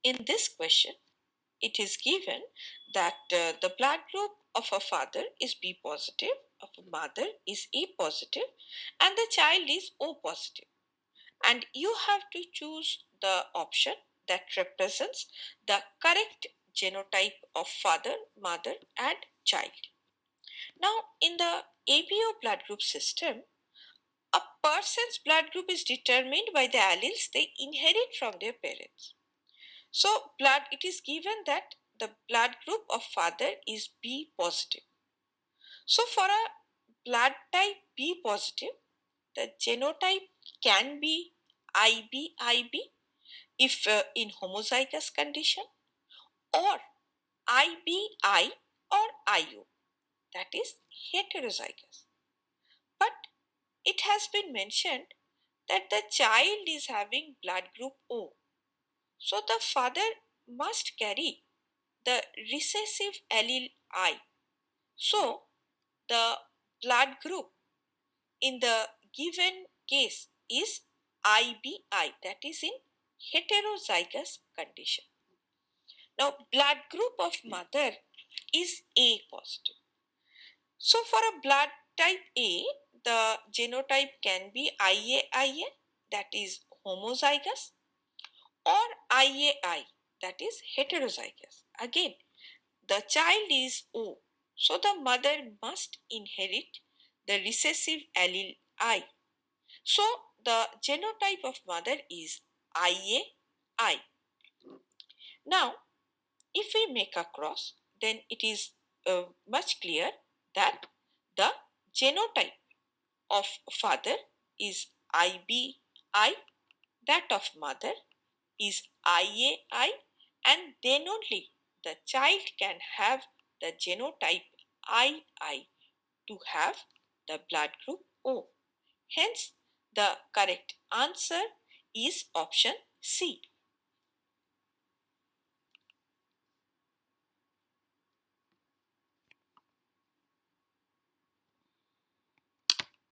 In this question, it is given that the blood group of a father is B positive, of a mother is A positive, and the child is O positive. And you have to choose the option that represents the correct genotype of father, mother, and child. Now, in the ABO blood group system, a person's blood group is determined by the alleles they inherit from their parents. So, it is given that the blood group of father is B positive. So, for a blood type B positive, the genotype can be IB if in homozygous condition, or IBI or IO, that is heterozygous. But it has been mentioned that the child is having blood group O. So the father must carry the recessive allele I. So the blood group in the given case is IBI, that is in heterozygous condition. Now blood group of mother is A positive. So for a blood type A, the genotype can be IAIA, that is homozygous, or IAI, that is heterozygous. Again, the child is O, so the mother must inherit the recessive allele I. So the genotype of mother is IAI. Now, if we make a cross, then it is much clear that the genotype of father is IBI, that of mother is IAI, and then only the child can have the genotype II to have the blood group O. Hence, the correct answer is option C.